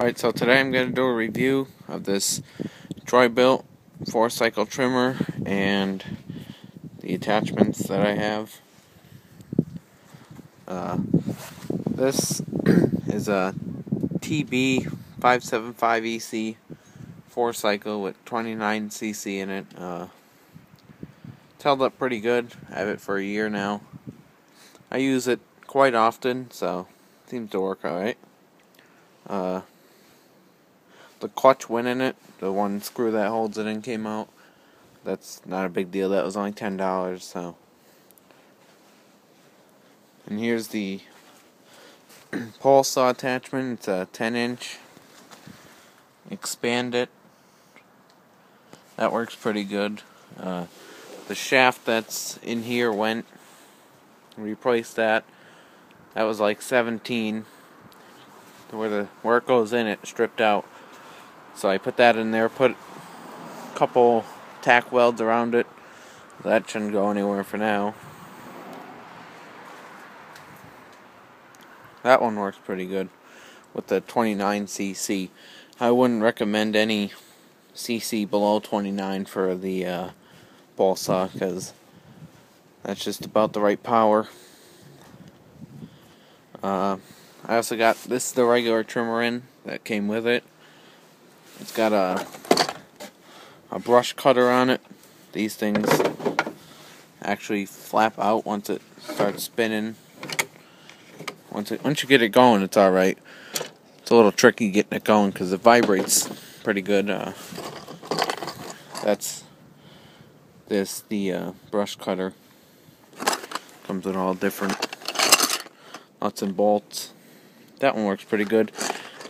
Alright, so today I'm going to do a review of this Bilt 4-cycle trimmer and the attachments that I have. This is a TB575EC 4-cycle with 29cc in it. It's held up pretty good. I have it for a year now. I use it quite often, so it seems to work alright. The clutch went in it. The one screw that holds it in came out. That's not a big deal. That was only $10. So, and here's the pole saw attachment. It's a 10-inch. Expand it. That works pretty good. The shaft that's in here went. Replaced that. That was like 17. Where it goes in, it stripped out. So I put that in there, put a couple tack welds around it. That shouldn't go anywhere for now. That one works pretty good with the 29cc. I wouldn't recommend any cc below 29 for the ball saw, because that's just about the right power. I also got this, the regular trimmer in that came with it. It's got a brush cutter on it. These things actually flap out once it starts spinning. Once you get it going, it's alright. It's a little tricky getting it going because it vibrates pretty good. That's the brush cutter. Comes with all different nuts and bolts. That one works pretty good.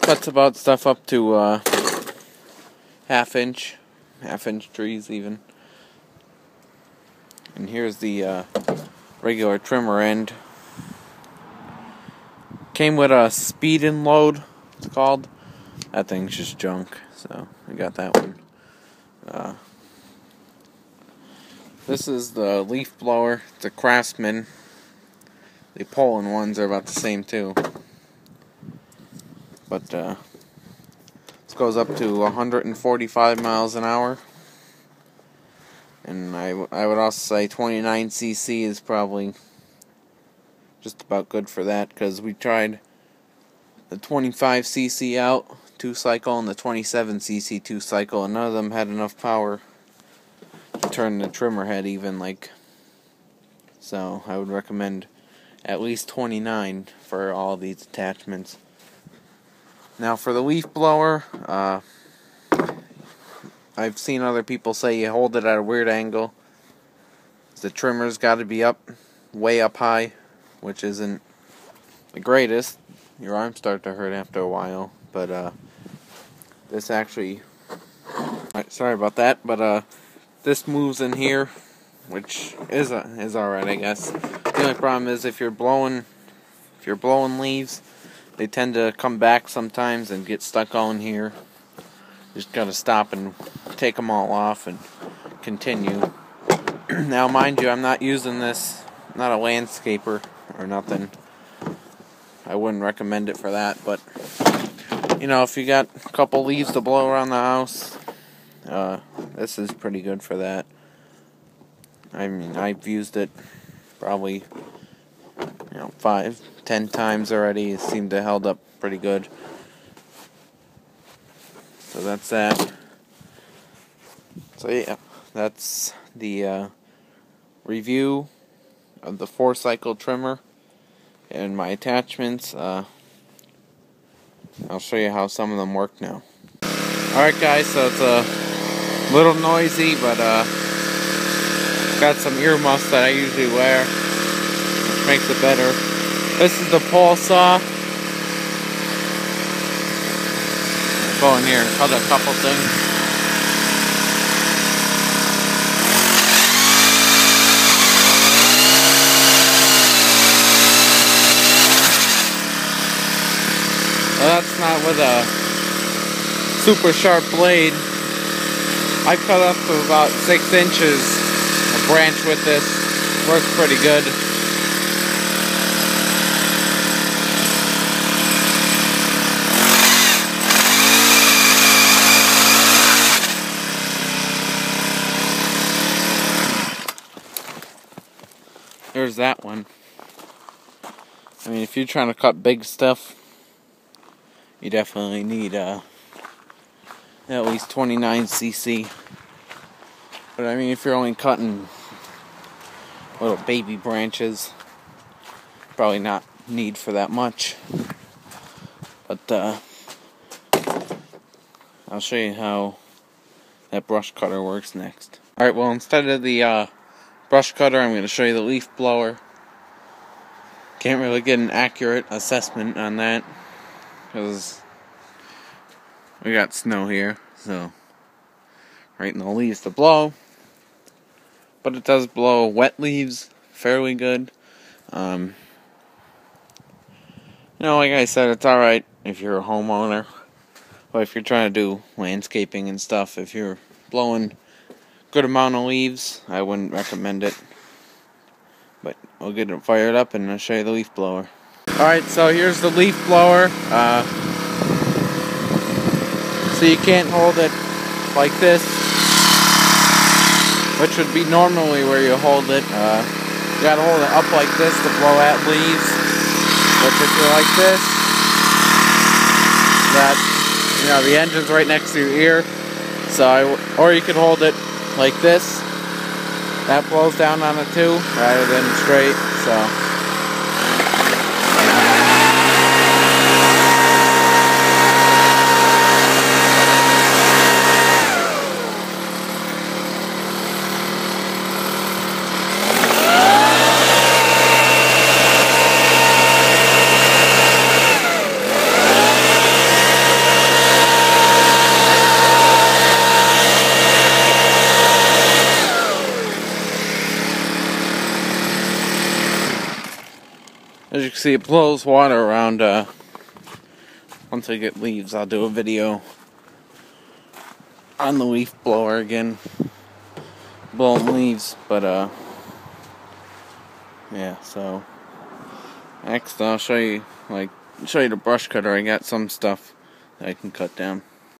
Cuts about stuff up to half-inch trees even. And here's the regular trimmer end. Came with a speed and load, it's called. That thing's just junk, so I got that one. This is the leaf blower. It's a Craftsman. The Poland ones are about the same too. But this goes up to 145 miles an hour. And I would also say 29cc is probably just about good for that, because we tried the 25cc out 2-cycle and the 27cc 2-cycle, and none of them had enough power to turn the trimmer head even. So I would recommend at least 29 for all these attachments. Now for the leaf blower, I've seen other people say you hold it at a weird angle. The trimmer's got to be way up high, which isn't the greatest. Your arms start to hurt after a while, but this actually, sorry about that, but this moves in here, which is alright, I guess. The only problem is if you're blowing leaves, they tend to come back sometimes and get stuck on here. Just gotta stop and take them all off and continue. Now, mind you, I'm not using this, I'm not a landscaper or nothing. I wouldn't recommend it for that, but you know, if you got a couple leaves to blow around the house, this is pretty good for that. I mean, I've used it probably 5-10 times already. It seemed to held up pretty good. So that's that. So yeah, that's the review of the 4-cycle trimmer and my attachments. I'll show you how some of them work now. Alright guys, so it's a little noisy, but got some earmuffs that I usually wear, which makes it better. This is the pole saw. I'll go in here and cut a couple things. Well, that's not with a super sharp blade. I cut up to about 6 inches a branch with this. Works pretty good. there's that one. I mean, if you're trying to cut big stuff, you definitely need at least 29cc. But I mean, if you're only cutting little baby branches, probably not need for that much. But I'll show you how that brush cutter works next. Alright, well, instead of the brush cutter, I'm going to show you the leaf blower. Can't really get an accurate assessment on that because we got snow here, so right in the leaves to blow. But it does blow wet leaves fairly good. You know, like I said, it's alright if you're a homeowner. But if you're trying to do landscaping and stuff, if you're blowing a good amount of leaves, I wouldn't recommend it. But we'll get it fired up and I'll show you the leaf blower. Alright, so here's the leaf blower. So you can't hold it like this, which would be normally where you hold it. You gotta hold it up like this to blow at leaves. But if you're like this, the engine's right next to your ear. Or you could hold it like this. That blows down on it too, rather than straight, so. As you can see, it blows water around. Once I get leaves, I'll do a video on the leaf blower again, blowing leaves. But yeah. So next, I'll show you the brush cutter. I got some stuff that I can cut down.